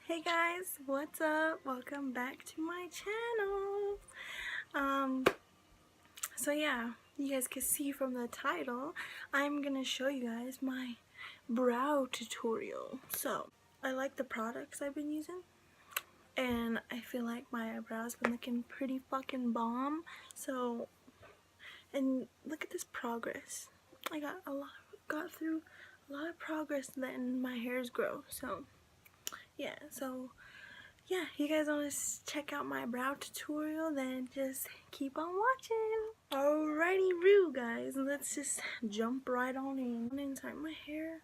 Hey guys, what's up? Welcome back to my channel. So yeah, you guys can see from the title, I'm gonna show you guys my brow tutorial. So, I like the products I've been using, and I feel like my eyebrows been looking pretty fucking bomb. So, and look at this progress. I got through a lot of progress letting my hairs grow. So, yeah, yeah, you guys want to check out my brow tutorial, then just keep on watching. Alrighty, Roo, guys, let's just jump right on in. Sorry, my hair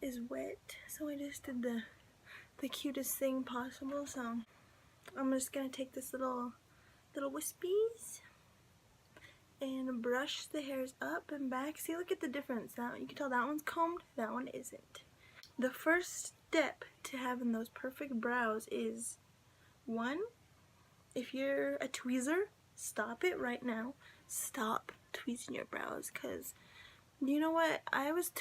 is wet, so I just did the cutest thing possible. So I'm just gonna take this little wispies and brush the hairs up and back. See, look at the difference. Now you can tell that one's combed, that one isn't. The first step to having those perfect brows is, one, if you're a tweezer, stop it right now. Stop tweezing your brows, because you know what? I always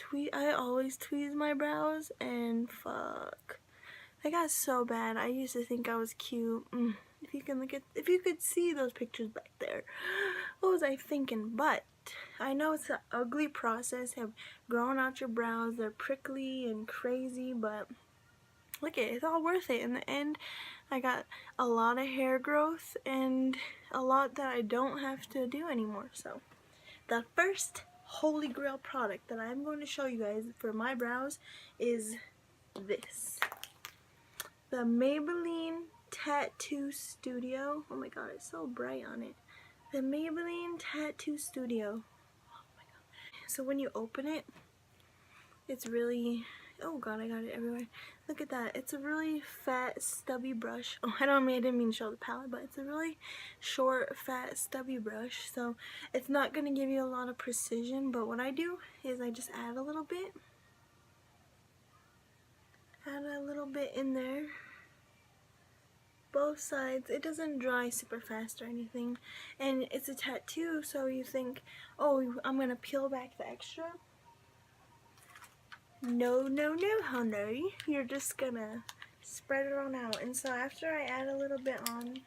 tweeze my brows, and fuck, I got so bad. I used to think I was cute. If you could see those pictures back there, what was I thinking? But I know it's an ugly process of growing out your brows. They're prickly and crazy, but look at it, it's all worth it. In the end, I got a lot of hair growth and a lot that I don't have to do anymore. So the first holy grail product that I'm going to show you guys for my brows is this. The Maybelline Tattoo Studio. Oh my god, it's so bright on it. The Maybelline Tattoo Studio. Oh my god. So when you open it, it's really, oh god, I got it everywhere. Look at that. It's a really fat, stubby brush. Oh, I didn't mean to show the palette, but it's a really short, fat, stubby brush. So it's not going to give you a lot of precision, but what I do is I just add a little bit. Add a little bit in there. Both sides. It doesn't dry super fast or anything. And it's a tattoo, so you think, oh, I'm going to peel back the extra. No, honey. You're just gonna spread it on out. And so after I add a little bit on,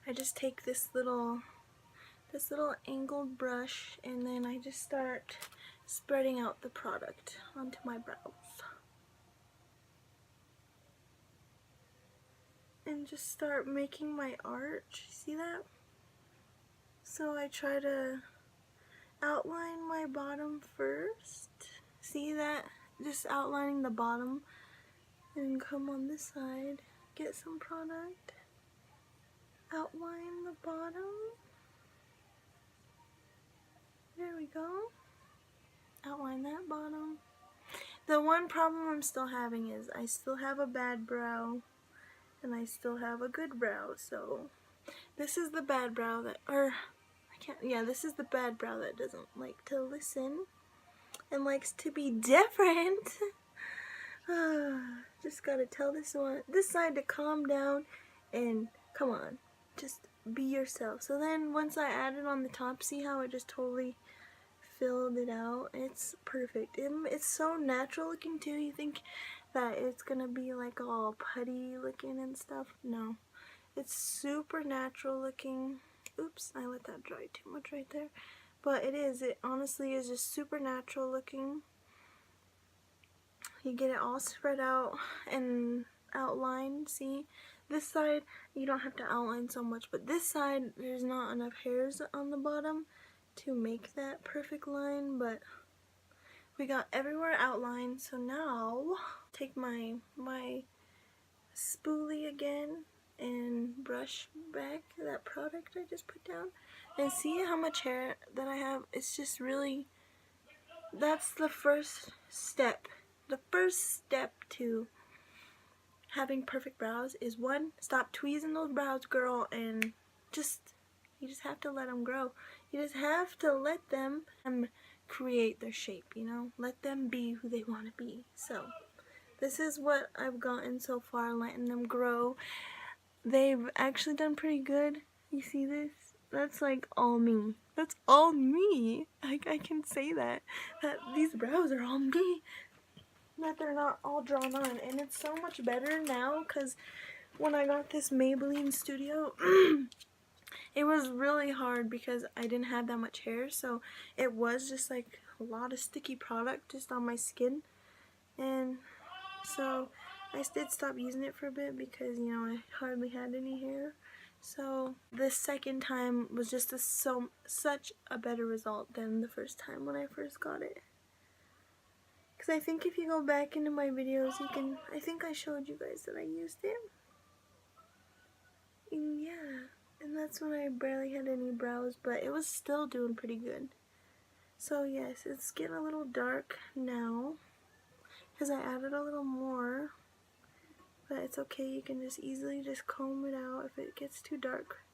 I just take this little angled brush, and then I just start spreading out the product onto my brows. And just start making my arch. See that? So I try to outline my bottom first. See that? Just outlining the bottom, and come on this side, get some product, outline the bottom. There we go. Outline that bottom. The one problem I'm still having is I still have a bad brow and I still have a good brow. So this is the bad brow this is the bad brow that doesn't like to listen and likes to be different. Just gotta tell this side to calm down and come on, just be yourself. So then once I add it on the top, see how it just totally filled it out? It's perfect. It's so natural looking too. You think that it's gonna be like all putty looking and stuff. No, it's super natural looking. Oops, I let that dry too much right there. But it honestly is just super natural looking. You get it all spread out and outlined. See, this side you don't have to outline so much, but this side there's not enough hairs on the bottom to make that perfect line, but we got everywhere outlined. So now take my spoolie again and brush back that product I just put down, and see how much hair that I have. It's just really, that's the first step. The first step to having perfect brows is, one, stop tweezing those brows, girl, and you just have to let them grow. You just have to let them create their shape, you know? Let them be who they want to be. So this is what I've gotten so far, letting them grow. They've actually done pretty good. You see this? That's like all me. That's all me. I can say that these brows are all me. that they're not all drawn on. And it's so much better now because when I got this Maybelline Studio, it was really hard because I didn't have that much hair, so it was just like a lot of sticky product just on my skin. And so I did stop using it for a bit because, you know, I hardly had any hair. So the second time was just such a better result than the first time when I first got it. Because I think if you go back into my videos, you can, I think I showed you guys that I used it. And yeah, and that's when I barely had any brows, but it was still doing pretty good. So yes, it's getting a little dark now because I added a little more. But it's okay, you can just easily just comb it out if it gets too dark.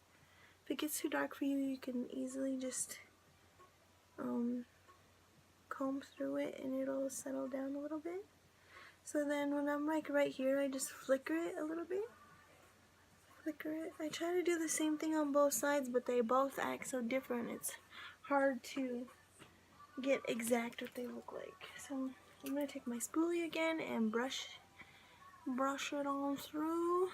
If it gets too dark for you, you can easily just comb through it and it'll settle down a little bit. So then when I'm like right here, I just flicker it a little bit. Flicker it. I try to do the same thing on both sides, but they both act so different. It's hard to get exact what they look like. So I'm going to take my spoolie again and brush it on through.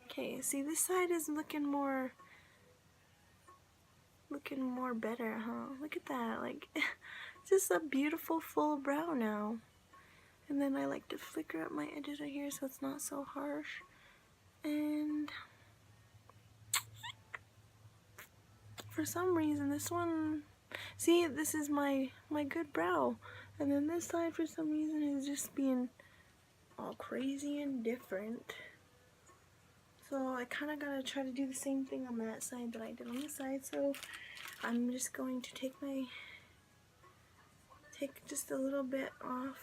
Okay, see, this side is looking more better, huh? Look at that, like, just a beautiful full brow now. And then I like to flicker up my edges right here so it's not so harsh. And for some reason, this one, see, this is my good brow. And then this side, for some reason, is just being all crazy and different. So I kind of gotta try to do the same thing on that side that I did on this side. So I'm just going to take just a little bit off,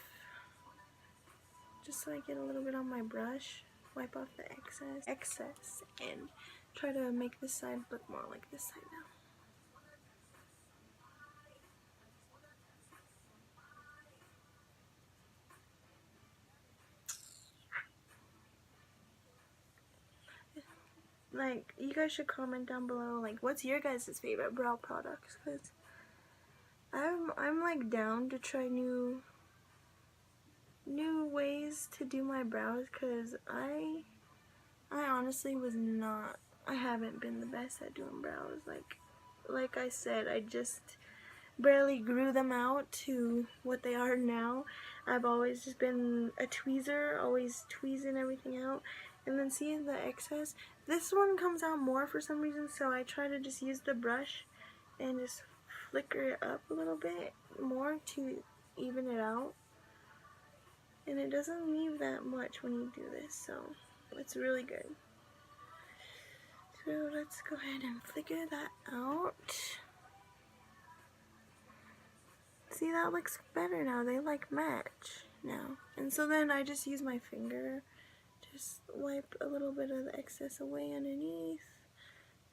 just so I get a little bit on my brush, wipe off the excess, and try to make this side look more like this side now. Like, you guys should comment down below, like, what's your guys' favorite brow products, because I'm like down to try new ways to do my brows, because I honestly I haven't been the best at doing brows. Like I said, I just barely grew them out to what they are now. I've always just been a tweezer, always tweezing everything out. And then seeing the excess, this one comes out more for some reason, so I try to just use the brush and just flicker it up a little bit more to even it out. And it doesn't leave that much when you do this, so it's really good. So let's go ahead and flicker that out. See, that looks better now. They like match now. And so then I just use my finger, just wipe a little bit of the excess away underneath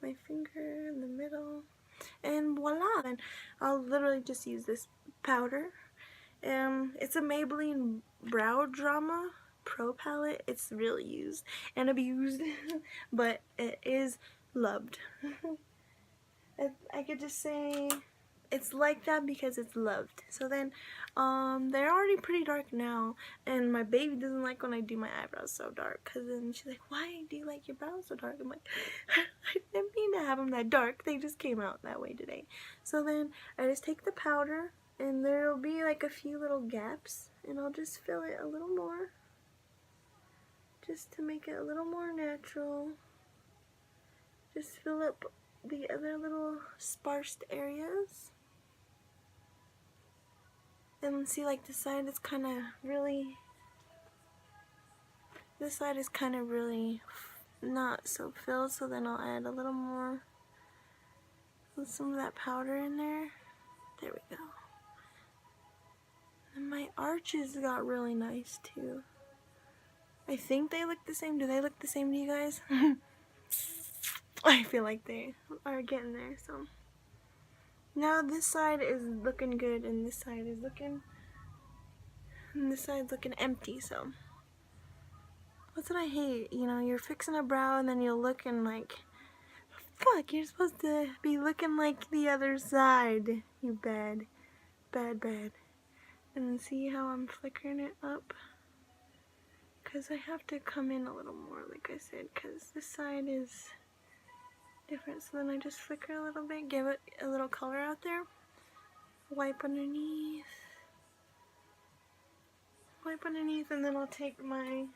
my finger in the middle, and voila. And I'll literally just use this powder. It's a Maybelline Brow Drama Pro palette. It's really used and abused, but it is loved. I could just say it's like that because it's loved. So then, they're already pretty dark now, and my baby doesn't like when I do my eyebrows so dark, because then she's like, why do you like your brows so dark? I'm like, I didn't mean to have them that dark, they just came out that way today. So then, I just take the powder, and there'll be like a few little gaps, and I'll just fill it a little more, just to make it a little more natural. Just fill up the other little sparse areas. And see, like, this side is kind of really not so filled, so then I'll add a little more with some of that powder in there. There we go. And my arches got really nice too. I think they look the same. Do they look the same to you guys? I feel like they are getting there, so. Now this side is looking good, and this side is looking empty, so. That's what I hate, you know, you're fixing a brow and then you'll look and like, Fuck, you're supposed to be looking like the other side. You bad. Bad. And see how I'm flickering it up? Because I have to come in a little more, like I said, because this side is different. So then I just flicker a little bit, give it a little color out there. Wipe underneath, and then I'll take my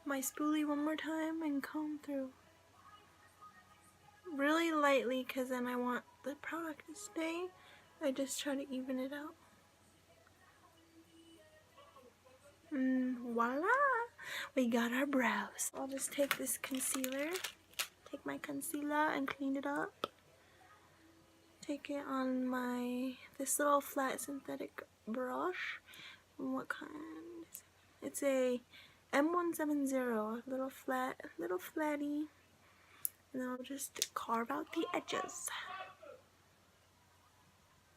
spoolie one more time and comb through. Really lightly, because then I want the product to stay. I just try to even it out. Voila! We got our brows. I'll just take this concealer, take my concealer and clean it up. Take it on this little flat synthetic brush. What kind is it? It's a M170, little flatty. And then I'll just carve out the edges.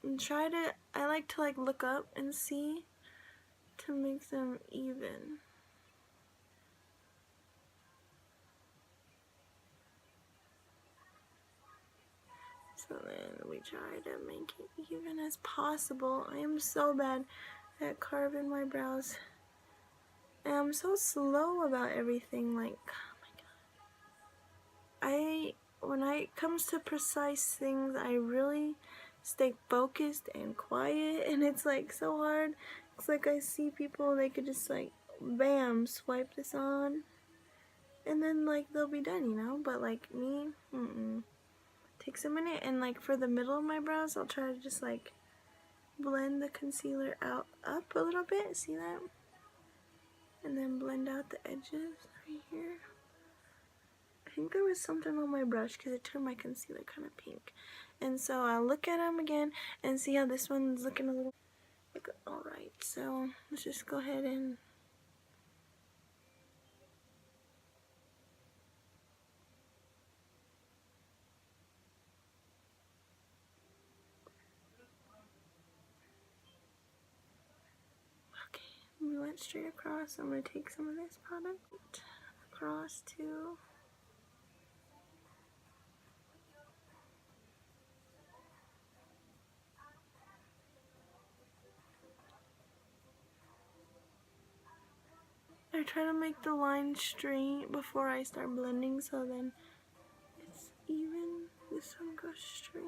And I like to look up and see to make them even. So then we try to make it even as possible. I am so bad at carving my brows. And I'm so slow about everything, like, oh my god. When it comes to precise things, I really stay focused and quiet, and it's like so hard. It's like I see people, they could just like, bam, swipe this on, and then like they'll be done, you know? But like me, takes a minute. And like for the middle of my brows, I'll try to just like blend the concealer up a little bit, see that? And then blend out the edges right here. I think there was something on my brush because it turned my concealer kind of pink. And so I'll look at them again and see how this one's looking a little like, alright. So let's just go ahead and we went straight across. I'm going to take some of this product across too. I try to make the line straight before I start blending, so then it's even. This one goes straight.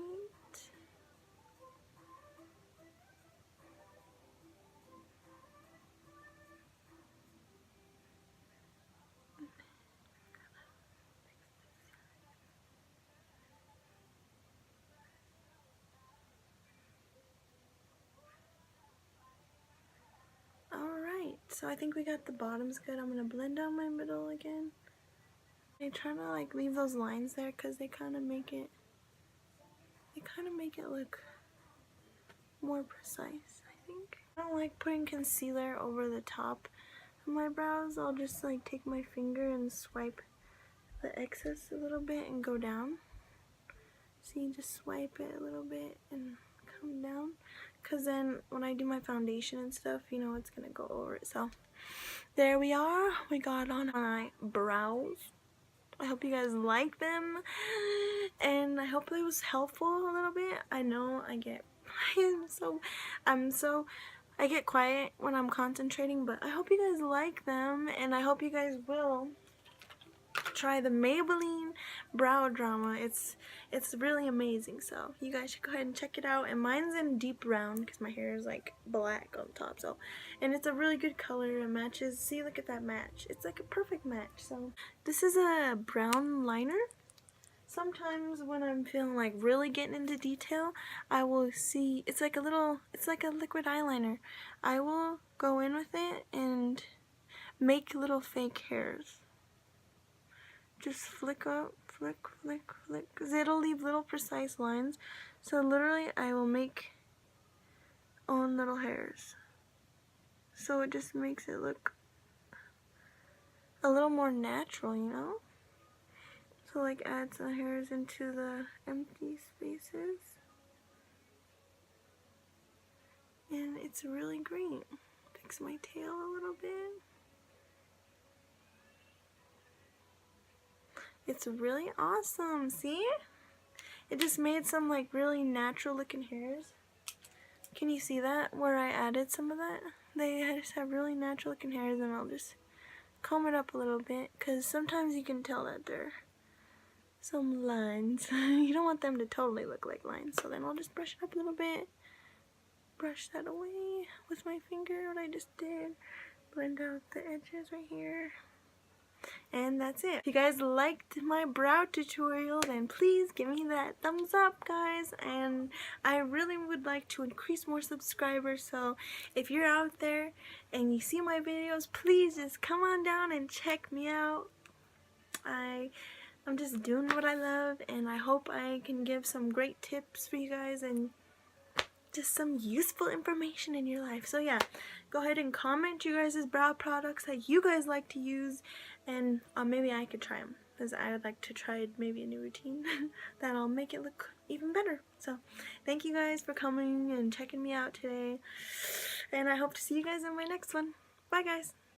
Alright, so I think we got the bottoms good. I'm going to blend out my middle again. I try to like leave those lines there because they kind of make it look more precise, I think. I don't like putting concealer over the top of my brows. I'll just like take my finger and swipe the excess a little bit and go down. See, just swipe it a little bit and come down. Because then when I do my foundation and stuff, you know, it's going to go over it. So there we are. We got on my brows. I hope you guys like them, and I hope it was helpful a little bit. I know I get I get quiet when I'm concentrating, but I hope you guys like them, and I hope you guys will try the Maybelline Brow Drama. It's really amazing, so you guys should go ahead and check it out. And mine's in deep brown because my hair is like black on top, so, and it's a really good color. It matches. See, look at that match. It's like a perfect match. So this is a brown liner. Sometimes when I'm feeling like really getting into detail, I will see, it's like a liquid eyeliner. I will go in with it and make little fake hairs. Just flick up, flick, because it'll leave little precise lines. So literally I will make own little hairs. So it just makes it look a little more natural, you know? So like add some hairs into the empty spaces. And it's really great. Fix my tail a little bit. It's really awesome, see? it just made some like really natural looking hairs. Can you see that? Where I added some of that? They just have really natural looking hairs, and I'll just comb it up a little bit because sometimes you can tell that there are some lines. You don't want them to totally look like lines, so then I'll just brush it up a little bit. Brush that away with my finger, what I just did. Blend out the edges right here. And that's it. If you guys liked my brow tutorial, then please give me that thumbs up, guys. And I really would like to increase more subscribers, so if you're out there and you see my videos, please just come on down and check me out. I'm just doing what I love, and I hope I can give some great tips for you guys and just some useful information in your life. So yeah, go ahead and comment you guys' brow products that you guys like to use, and maybe I could try them, because I would like to try maybe a new routine that'll make it look even better. So thank you guys for coming and checking me out today, and I hope to see you guys in my next one. Bye guys.